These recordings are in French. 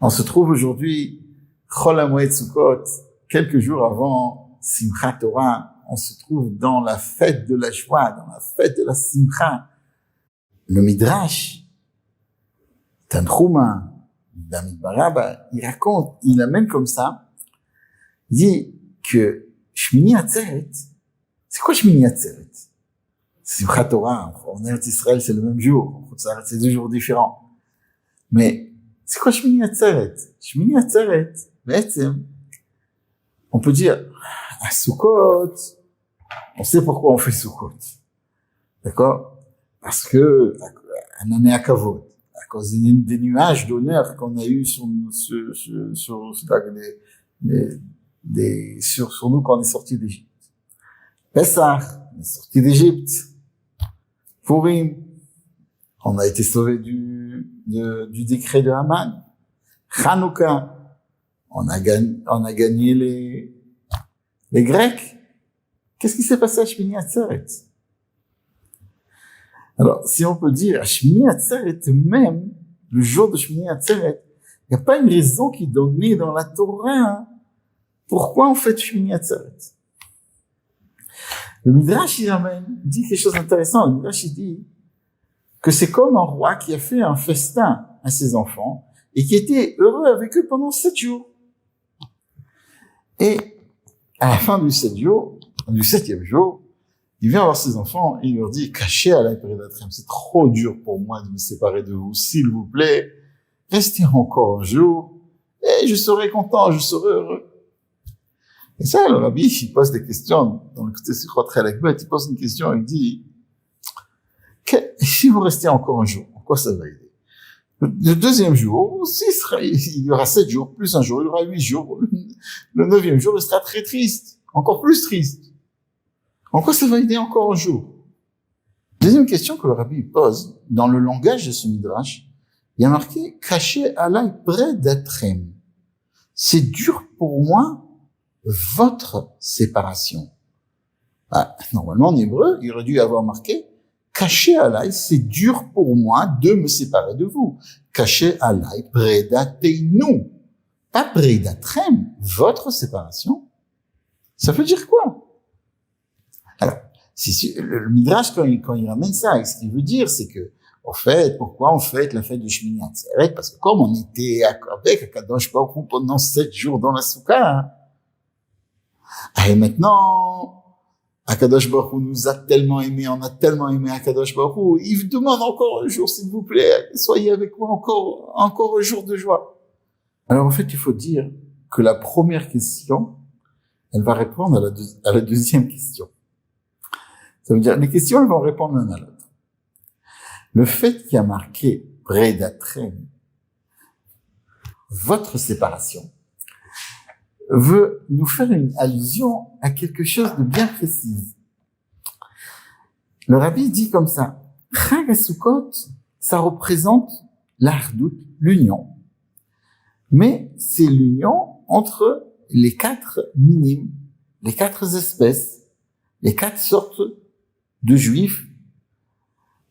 On se trouve aujourd'hui, Chol HaMoed Sukkot, quelques jours avant Simchat Torah, on se trouve dans la fête de la joie, dans la fête de la Simcha. Le Midrash, Tanchuma, Bamidbar Rabba, il raconte, il amène comme ça, il dit que Shmini Atzeret, c'est quoi Shmini Atzeret? Simchat Torah, en Eretz Israël, c'est le même jour, c'est 2 jours différents. Mais, c'est quoi Shmini Atzeret? Shmini Atzeret, בעצם, on peut dire, à Sukkot, on sait pourquoi on fait Sukkot. D'accord? Parce que, un année à Kavod, à cause des nuages d'honneur qu'on a eu sur nous quand on est sorti d'Égypte. Pessah, on est sorti d'Égypte. Purim, on a été sauvé du décret de Haman. Hanouka, on a gagné les Grecs. Qu'est-ce qui s'est passé à Shmini Atzeret? Alors, si on peut dire, à Shmini Atzeret, même, le jour de Shmini Atzeret, il n'y a pas une raison qui est donnée dans la Torah, pourquoi on fait Shmini Atzeret. Le Midrash, il dit quelque chose d'intéressant. Le Midrash, il dit que c'est comme un roi qui a fait un festin à ses enfants et qui était heureux avec eux pendant 7 jours. Et à la fin du 7e jour, il vient voir ses enfants et il leur dit, cachez à la Pérédatrem, c'est trop dur pour moi de me séparer de vous, s'il vous plaît, restez encore un jour et je serai content, je serai heureux. Et ça, le rabbi, il pose des questions, dans le côté Sichot Chelek-Bet, il pose une question, il dit, si vous restez encore un jour, en quoi ça va aider? Le 2e jour, il y aura 7 jours, plus un jour, il y aura 8 jours. Le 9e jour, il sera très triste, encore plus triste. En quoi ça va aider encore un jour? Deuxième question que le rabbi pose, dans le langage de ce midrash, il y a marqué, caché alay predatrem. C'est dur pour moi, votre séparation. Normalement, en hébreu, il aurait dû avoir marqué, caché alay, c'est dur pour moi de me séparer de vous. Caché alay predateinu. Pas predatrem, votre séparation. Ça veut dire quoi? Alors, le Midrash, quand il ramène ça, ce qu'il veut dire, c'est que, en fait, pourquoi on fête la fête de Shmini Atzeret? Parce que comme on était avec Akadosh Baruch Hu pendant 7 jours dans la Soukha, et maintenant, Akadosh Baruch Hu nous a tellement aimés, on a tellement aimé Akadosh Baruch Hu, il demande encore un jour, s'il vous plaît, soyez avec moi encore un jour de joie. Alors, en fait, il faut dire que la première question, elle va répondre à la deuxième question. Ça veut dire, les questions, elles vont répondre l'une à l'autre. Le fait qu'il y a marqué Predatrem, votre séparation, veut nous faire une allusion à quelque chose de bien précis. Le rabbi dit comme ça, Chag HaSukkot, ça représente l'Achdout, l'union. Mais c'est l'union entre les 4 minimes, les 4 espèces, les 4 sortes de juifs.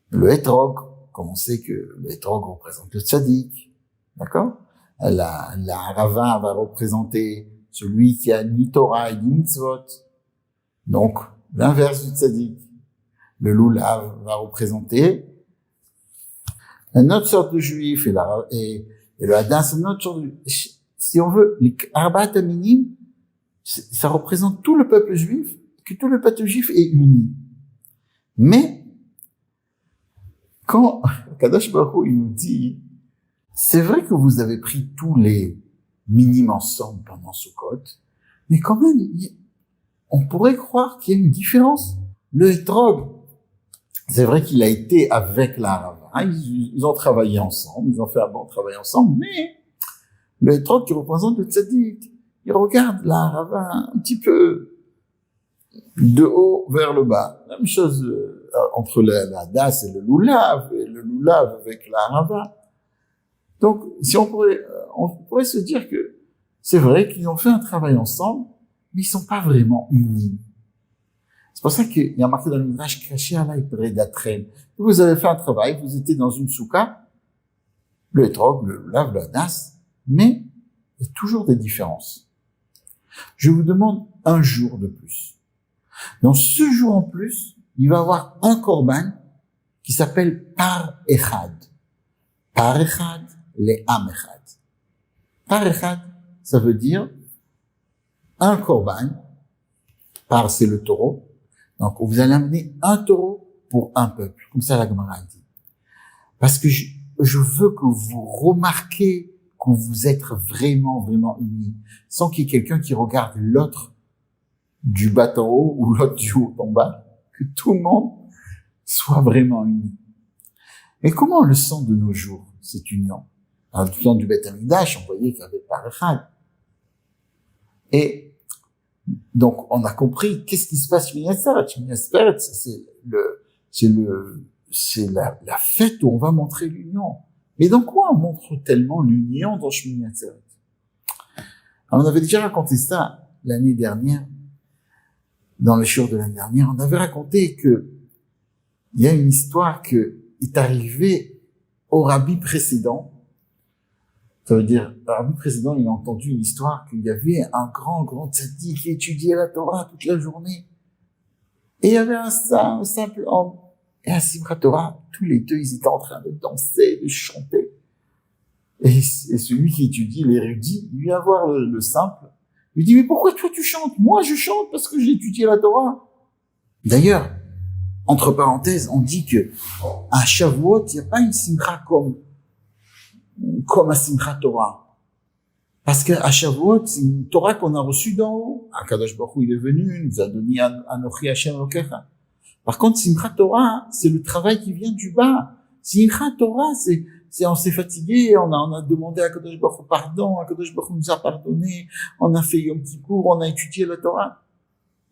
Le Hétrog, comme on sait que le Hétrog représente le Tzadik, d'accord? La Harava va représenter celui qui a ni Torah ni Mitzvot, donc l'inverse du Tzadik. Le Lulav va représenter une autre sorte de juif, et le Hadin, c'est une autre sorte de juif. Si on veut, les Arbaat Aminim, ça représente tout le peuple juif, que tout le peuple juif est uni. Mais, quand Kadosh Baruch Hu, il nous dit, c'est vrai que vous avez pris tous les minimes ensemble pendant Sukkot, mais quand même, on pourrait croire qu'il y a une différence. Le Hétrog, c'est vrai qu'il a été avec la Harava, ils ont travaillé ensemble, ils ont fait un bon travail ensemble, mais le Hétrog qui représente le Tzadik, il regarde la Harava un petit peu de haut vers le bas. La même chose entre la Das et le Lulav avec la Harava. Donc, si on pourrait se dire que c'est vrai qu'ils ont fait un travail ensemble, mais ils sont pas vraiment unis. C'est pour ça qu'il y a marqué dans le Midrash, caché alay predatrem. Vous avez fait un travail, vous étiez dans une soukha, le Hétrog, le Lulav, le Das, Mais il y a toujours des différences. Je vous demande un jour de plus. Dans ce jour en plus, il va y avoir un korban qui s'appelle Par Echad. Par Echad, les Am Echad. Par Echad, ça veut dire un korban. Par, c'est le taureau. Donc, vous allez amener un taureau pour un peuple. Comme ça, la Gemara dit. Parce que je veux que vous remarquez que vous êtes vraiment, vraiment unis. Sans qu'il y ait quelqu'un qui regarde l'autre du bas en haut ou l'autre du haut en bas. Que tout le monde soit vraiment uni. Mais comment on le sent de nos jours, cette union? Alors, tout le temps du Beth Amikdash, on voyait qu'il y avait Par Echad. Et donc, on a compris qu'est-ce qui se passe chez Shmini Atzeret. Shmini Atzeret, c'est la fête où on va montrer l'union. Mais dans quoi on montre tellement l'union dans Shmini Atzeret? Alors, on avait déjà raconté ça l'année dernière, dans le shiur de l'année dernière. On avait raconté que il y a une histoire que est arrivée au rabbi précédent. Ça veut dire, le rabbi précédent, il a entendu une histoire qu'il y avait un grand tzaddik qui étudiait la Torah toute la journée. Et il y avait un simple homme. Et à Simchat Torah, tous les deux, ils étaient en train de danser, de chanter. Et celui qui étudie l'érudit, il vient voir le simple. Il lui dit, mais pourquoi toi tu chantes? Moi je chante parce que j'ai étudié la Torah. D'ailleurs, entre parenthèses, on dit que à Shavuot, il n'y a pas une simcha comme à Simchat Torah. Parce qu'à Shavuot, c'est une Torah qu'on a reçue d'en haut. Akadosh Baruch Hu, il est venu, il nous a donné Anochi Hashem Elokecha. Par contre, Simchat Torah, c'est le travail qui vient du bas. Simchat Torah, c'est on s'est fatigué, on a demandé à Akadosh Baruch Hu pardon, Akadosh Baruch Hu nous a pardonné, on a fait Yom Kippour, on a étudié la Torah.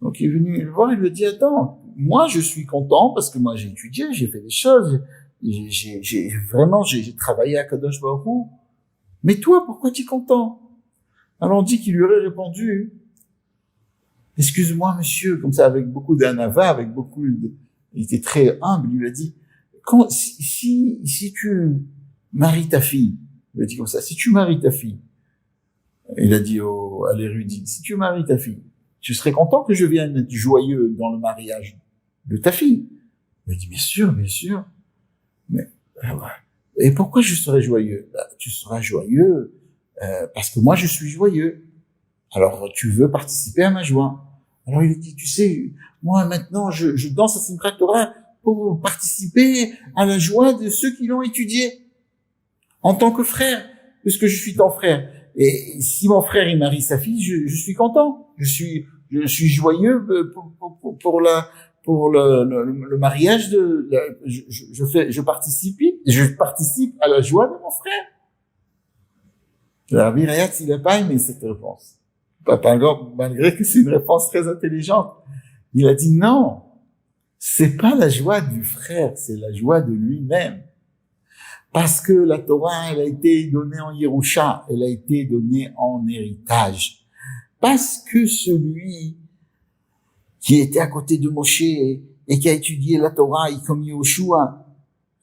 Donc il est venu le voir, il lui a dit, attends, moi je suis content parce que moi j'ai étudié, j'ai fait des choses, j'ai travaillé à Akadosh Baruch Hu. Mais toi, pourquoi tu es content? Alors on dit qu'il lui aurait répondu, excuse-moi monsieur, comme ça avec beaucoup d'anava, il était très humble, il lui a dit, si tu maries ta fille, il a dit comme ça, si tu maries ta fille, il a dit à l'érudit, si tu maries ta fille, tu serais content que je vienne être joyeux dans le mariage de ta fille? Il a dit, bien sûr, mais, et pourquoi je serais joyeux? Tu seras joyeux, parce que moi je suis joyeux. Alors tu veux participer à ma joie. Alors il a dit, tu sais, moi maintenant je danse à Simchat Torah pour participer à la joie de ceux qui l'ont étudié. En tant que frère, puisque je suis ton frère. Et si mon frère il marie sa fille, je suis content. Je suis joyeux pour le mariage je participe à la joie de mon frère. Le Rabbi Rayatz, il n'a pas aimé cette réponse. Malgré que c'est une réponse très intelligente. Il a dit non. C'est pas la joie du frère, c'est la joie de lui-même. Parce que la Torah, elle a été donnée en Yerusha, elle a été donnée en héritage. Parce que celui qui était à côté de Moshe et qui a étudié la Torah, comme Yehoshua,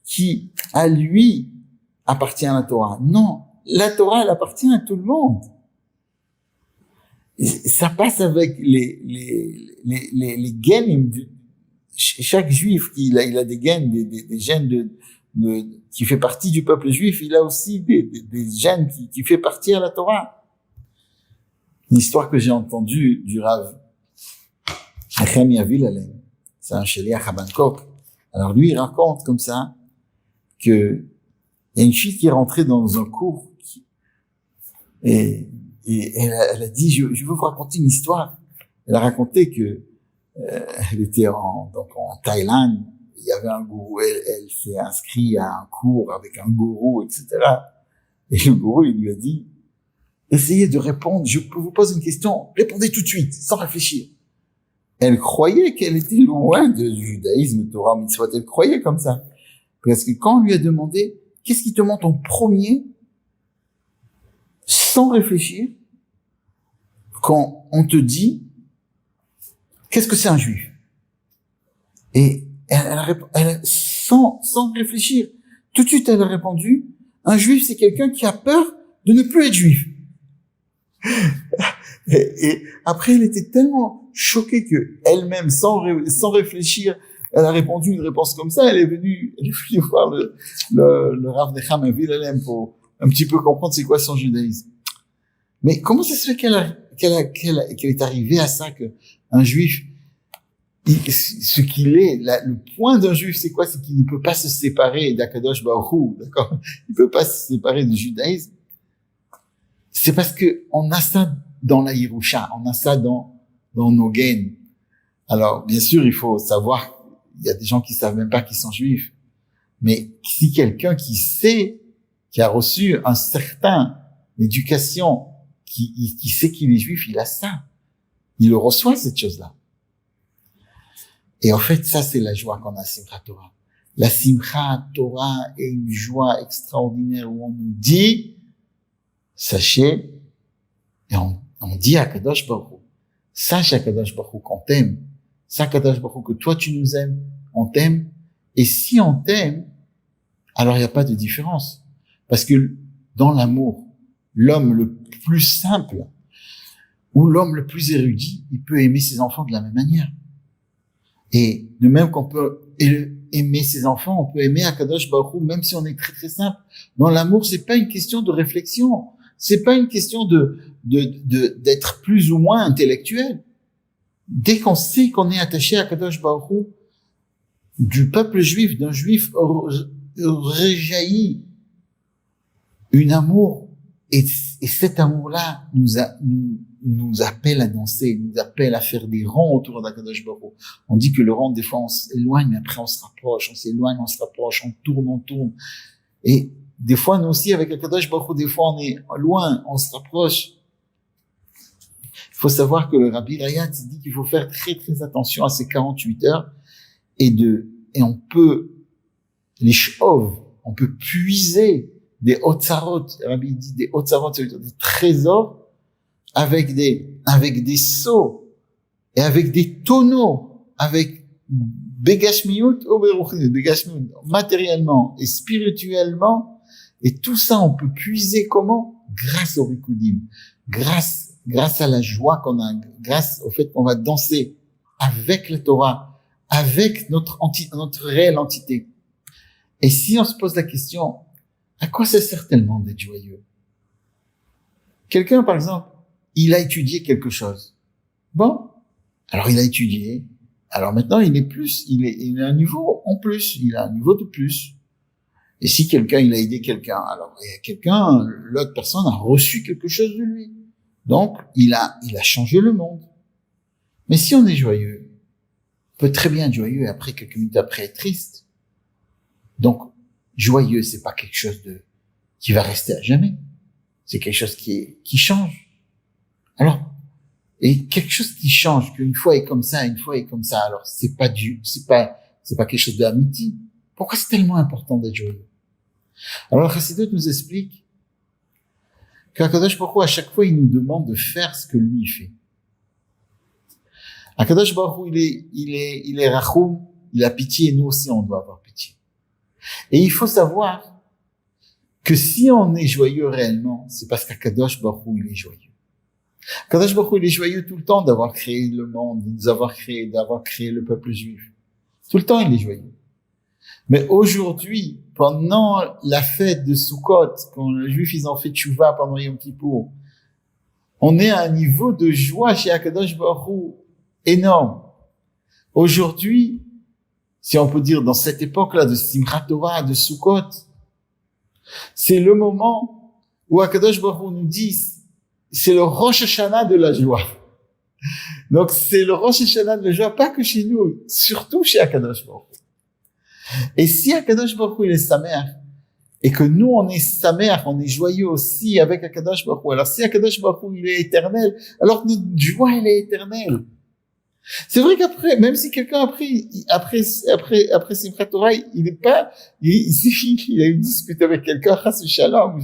qui à lui appartient à la Torah. Non, la Torah, elle appartient à tout le monde. Et ça passe avec les gènes. Chaque juif, il a des gènes, des gènes qui fait partie du peuple juif, il a aussi des gènes qui fait partie à la Torah. Une histoire que j'ai entendue du Rav Hachem Yavil Alem, c'est un sheliach à Bangkok. Alors lui, il raconte comme ça que il y a une fille qui est rentrée dans un cours et elle a dit, je veux vous raconter une histoire. Elle a raconté que elle était en Thaïlande. Il y avait un gourou, elle s'est inscrite à un cours avec un gourou, etc. Et le gourou, il lui a dit, essayez de répondre, je vous pose une question, répondez tout de suite, sans réfléchir. Elle croyait qu'elle était loin du judaïsme, Torah, Mitzvot, elle croyait comme ça. Parce que quand on lui a demandé, qu'est-ce qui te monte en premier, sans réfléchir, quand on te dit, qu'est-ce que c'est un juif? Et elle sans réfléchir, tout de suite elle a répondu, un juif c'est quelqu'un qui a peur de ne plus être juif. Et après, elle était tellement choquée que elle-même, sans réfléchir, elle a répondu une réponse comme ça. Elle est venue voir le Rav Necham Villalem pour un petit peu comprendre c'est quoi son judaïsme. Mais comment ça se fait qu'elle est arrivée à ça, que un juif, ce qu'il est, le point d'un juif, c'est quoi? C'est qu'il ne peut pas se séparer d'Akadosh Baruch Hu, d'accord? Il ne peut pas se séparer du judaïsme. C'est parce que on a ça dans la Yerusha, on a ça dans nos gènes. Alors, bien sûr, il faut savoir, il y a des gens qui savent même pas qu'ils sont juifs. Mais si quelqu'un qui sait, qui a reçu un certain éducation, qui sait qu'il est juif, il a ça. Il le reçoit, cette chose-là. Et en fait, ça, c'est la joie qu'on a à Simchat Torah. La Simchat Torah est une joie extraordinaire où on nous dit, sachez, et on dit à Kadosh Baruch Hu, sache à Kadosh Baruch Hu qu'on t'aime, sache à Kadosh Baruch Hu que toi tu nous aimes, on t'aime, et si on t'aime, alors il n'y a pas de différence. Parce que dans l'amour, l'homme le plus simple, ou l'homme le plus érudit, il peut aimer ses enfants de la même manière. Et de même qu'on peut aimer ses enfants, on peut aimer Akadosh Baruch Hu, même si on est très très simple. Dans l'amour, c'est pas une question de réflexion. C'est pas une question d'être plus ou moins intellectuel. Dès qu'on sait qu'on est attaché à Akadosh Baruch Hu, du peuple juif, d'un juif réjaillit un amour, et cet amour-là nous appelle à danser, nous appelle à faire des ronds autour d'Akadosh Baruch Hu. On dit que le rond, des fois, on s'éloigne, mais après on se rapproche, on s'éloigne, on se rapproche, on tourne. Et des fois, nous aussi, avec Akadosh Baruch Hu, des fois, on est loin, on se rapproche. Il faut savoir que le Rabbi Rayat dit qu'il faut faire très, très attention à ces 48 heures et on peut, les shov, on peut puiser des otzarot. Le Rabbi dit des otzarot, ça veut dire des trésors avec des seaux et avec des tonneaux, avec begashmiut ou beruchni, begashmiut, matériellement et spirituellement. Et tout ça, on peut puiser comment? Grâce au rikudim, grâce à la joie qu'on a, grâce au fait qu'on va danser avec la Torah, avec notre réelle entité. Et si on se pose la question, à quoi ça sert tellement d'être joyeux? Quelqu'un, par exemple, il a étudié quelque chose. Bon, alors il a étudié. Alors maintenant, il a un niveau en plus, il a un niveau de plus. Et si il a aidé quelqu'un, alors l'autre personne a reçu quelque chose de lui. Donc, il a changé le monde. Mais si on est joyeux, on peut très bien être joyeux et après, quelques minutes après, être triste. Donc, joyeux, c'est pas quelque chose qui va rester à jamais. C'est quelque chose qui change. Alors, et quelque chose qui change, qu'une fois est comme ça, une fois est comme ça. Alors, c'est pas quelque chose d'amitié. Pourquoi c'est tellement important d'être joyeux? Alors, Chassidut nous explique qu'Akadosh Baruch Hu, à chaque fois, il nous demande de faire ce que lui fait. Akadosh Baruch Hu, il est rachum, il a pitié, et nous aussi, on doit avoir pitié. Et il faut savoir que si on est joyeux réellement, c'est parce qu'Akadosh Baruch Hu, il est joyeux. Akadosh Baruch Hu, il est joyeux tout le temps d'avoir créé le monde, d'avoir créé le peuple juif. Tout le temps, il est joyeux. Mais aujourd'hui, pendant la fête de Sukkot, quand les Juifs, ils ont fait tchouva pendant Yom Kippour, on est à un niveau de joie chez Akadosh Baruch Hu énorme. Aujourd'hui, si on peut dire dans cette époque-là de Simchat Torah, de Sukkot, c'est le moment où Akadosh Baruch Hu nous dit, c'est le Rosh Hashanah de la joie. Donc c'est le Rosh Hashanah de la joie, pas que chez nous, surtout chez Akadosh Baruch Hu. Et si Akadosh Baruch Hu il est sa mère, et que nous on est sa mère, on est joyeux aussi avec Akadosh Baruch Hu, alors si Akadosh Baruch Hu il est éternel, alors notre joie elle est éternelle. C'est vrai qu'après, même si quelqu'un après Simchat Torah, il a eu une dispute avec quelqu'un, chas v'shalom,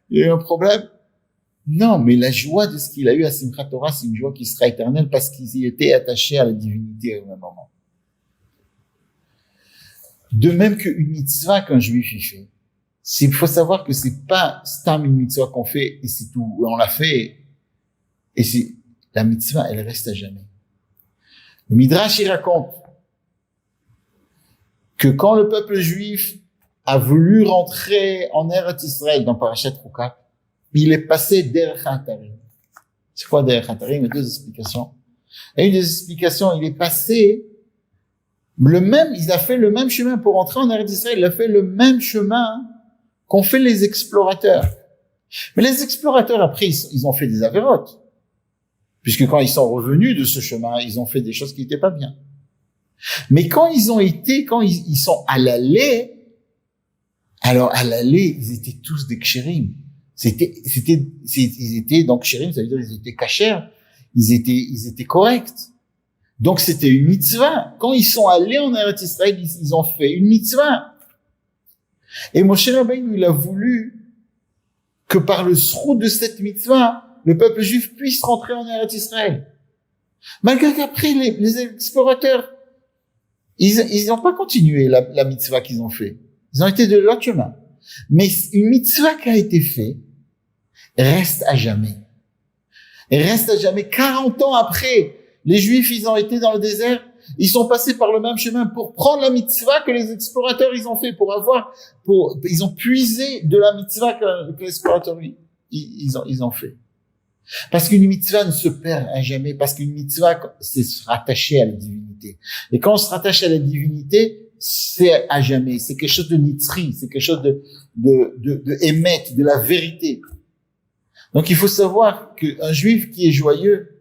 il y a eu un problème. Non, mais la joie de ce qu'il a eu à Simchat Torah, c'est une joie qui sera éternelle parce qu'il y était attaché à la divinité au même moment. De même qu'une mitzvah qu'un juif y fait, Il faut savoir que c'est pas stam une mitzvah qu'on fait et c'est tout. On l'a fait et c'est, la mitzvah, elle reste à jamais. Le Midrash, il raconte que quand le peuple juif a voulu rentrer en Eretz Israël dans Parashat Chukat, il est passé derech Hatarim. C'est quoi derech Hatarim? Il y a deux explications. Et une des explications, il est passé il a fait le même chemin pour rentrer en Eretz Israël. Il a fait le même chemin qu'ont fait les explorateurs. Mais les explorateurs, après, ils ont fait des avérotes. Puisque quand ils sont revenus de ce chemin, ils ont fait des choses qui n'étaient pas bien. Mais quand ils sont à l'aller, alors à l'aller, ils étaient tous des kshérim. Ils étaient donc kshérim, ça veut dire ils étaient kashers, ils étaient corrects. Donc c'était une mitzvah. Quand ils sont allés en Eretz Israël, ils ont fait une mitzvah. Et Moshe Rabbeinu, il a voulu que par le srout de cette mitzvah, le peuple juif puisse rentrer en Eretz Israël. Malgré qu'après, les explorateurs, ils n'ont pas continué la mitzvah qu'ils ont fait. Ils ont été de l'autre chemin. Mais une mitzvah qui a été faite reste à jamais. Et reste à jamais. 40 ans après, les Juifs, ils ont été dans le désert. Ils sont passés par le même chemin pour prendre la mitzvah que les explorateurs, ils ont fait, ils ont puisé de la mitzvah que les explorateurs, ils ont fait. Parce qu'une mitzvah ne se perd à jamais, parce qu'une mitzvah, c'est se rattacher à la divinité. Et quand on se rattache à la divinité, c'est à jamais. C'est quelque chose de nitzri, c'est quelque chose de émet, de la vérité. Donc il faut savoir qu'un juif qui est joyeux,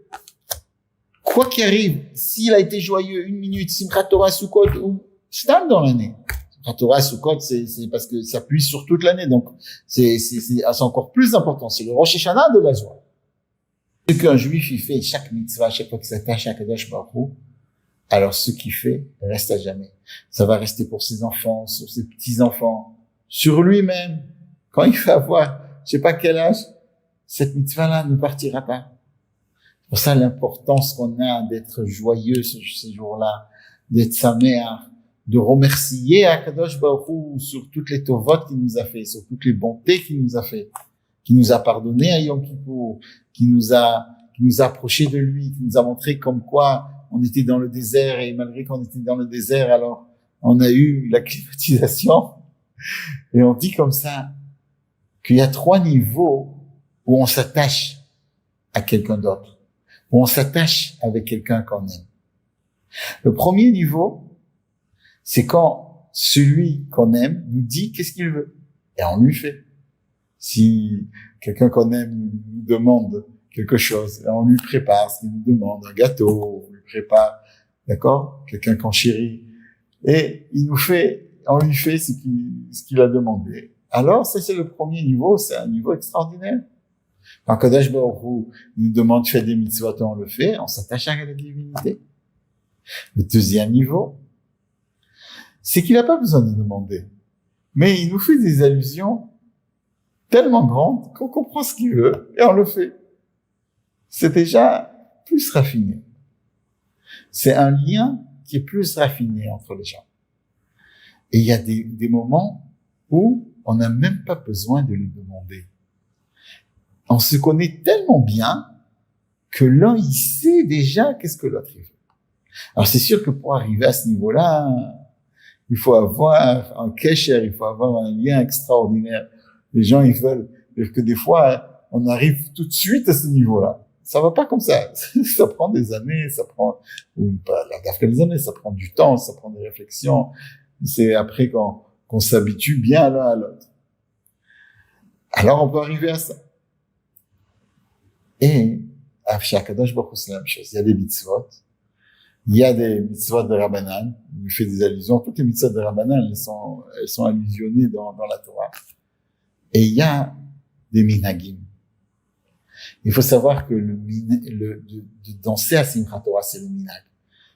quoi qu'il arrive, s'il a été joyeux une minute, Simchat Torah Sukkot ou Stam dans l'année. Simchat Torah Sukkot, c'est parce que ça puise sur toute l'année, donc c'est encore plus important. C'est le Rosh Hashanah de la joie. Ce qu'un juif, il fait chaque mitzvah, chaque fois qu'il s'attache à Kadosh Baruch Hu, alors ce qu'il fait reste à jamais. Ça va rester pour ses enfants, sur ses petits-enfants, sur lui-même. Quand il va avoir, je sais pas quel âge, cette mitzvah-là ne partira pas. C'est pour ça l'importance qu'on a d'être joyeux ces jours-là, d'être saméach, de remercier à Kadosh Baruch Hu sur toutes les tovot qu'il nous a fait, sur toutes les bontés qu'il nous a fait, qui nous a pardonné à Yom Kippour, qui nous a approché de lui, qui nous a montré comme quoi on était dans le désert et malgré qu'on était dans le désert, alors on a eu la climatisation. Et on dit comme ça qu'il y a 3 niveaux où on s'attache à quelqu'un d'autre, où on s'attache avec quelqu'un qu'on aime. Le premier niveau, c'est quand celui qu'on aime nous dit qu'est-ce qu'il veut et on lui fait. Si quelqu'un qu'on aime nous demande quelque chose, et on lui prépare ce qu'il nous demande, un gâteau, on lui prépare, d'accord, quelqu'un qu'on chérit, et on lui fait ce qu'il a demandé. Alors, ça c'est le premier niveau, c'est un niveau extraordinaire. Quand Kadosh Baruch Hu nous demande de faire des mitzvot, on le fait, on s'attache à la divinité. Le deuxième niveau, c'est qu'il n'a pas besoin de demander, mais il nous fait des allusions tellement grandes qu'on comprend ce qu'il veut et on le fait. C'est déjà plus raffiné. C'est un lien qui est plus raffiné entre les gens. Et il y a des moments où on n'a même pas besoin de lui demander. On se connaît tellement bien que l'un, il sait déjà qu'est-ce que l'autre veut. Alors c'est sûr que pour arriver à ce niveau-là, il faut avoir un kesher, il faut avoir un lien extraordinaire. Les gens, ils veulent que des fois, on arrive tout de suite à ce niveau-là. Ça va pas comme ça. Ça prend des années, ou pas des années, ça prend du temps, ça prend des réflexions. C'est après qu'on s'habitue bien l'un à l'autre. Alors on peut arriver à ça. Et à Kadosh Baruch Hu, c'est la même chose. Il y a des mitzvot. Il y a des mitzvot de Rabbanan. Il lui fait des allusions. Toutes les mitzvot de Rabbanan, elles sont allusionnées dans la Torah. Et il y a des minhagim. Il faut savoir que de danser à Simchat Torah, c'est le minhag.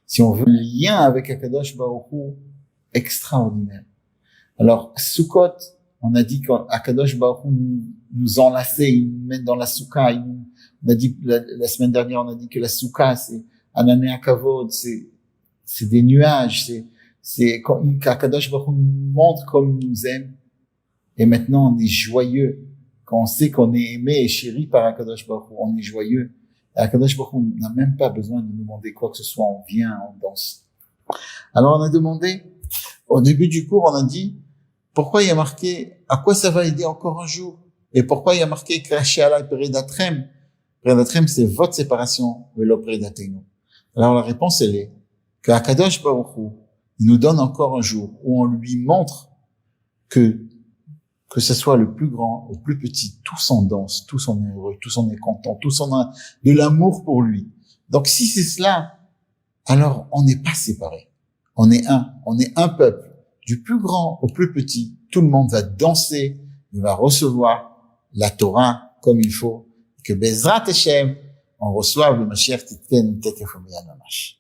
Si on veut un lien avec Akadosh Baruch Hu, extraordinaire. Alors, Sukkot, on a dit qu'Akadosh Baruch Hu nous enlaçait, il nous met dans la soukha. On a dit, la semaine dernière, on a dit que la soukha, c'est Anané Akavod, c'est des nuages, c'est qu'Akadosh Baruch Hu nous montre comme il nous aime. Et maintenant, on est joyeux. Quand on sait qu'on est aimé et chéri par Akadosh Baruch Hu, on est joyeux. Et Akadosh Baruch Hu n'a même pas besoin de nous demander quoi que ce soit. On vient, on danse. Alors, on a demandé, au début du cours, on a dit, pourquoi il y a marqué, à quoi ça va aider encore un jour? Et pourquoi il y a marqué, Kraché Alay Peridatrem? Peridatrem, c'est votre séparation, Velo Peridatenu. Alors, la réponse, elle est, que Akadosh Baruch Hu, il nous donne encore un jour où on lui montre que ce soit le plus grand, le plus petit, tous en danse, tous en est heureux, tous en est content, tous en a de l'amour pour lui. Donc, si c'est cela, alors on n'est pas séparés. On est un peuple. Du plus grand au plus petit, tout le monde va danser, il va recevoir la Torah comme il faut, que Bezrat Hashem, on reçoive le Mashiach Titken Tekef Mamash.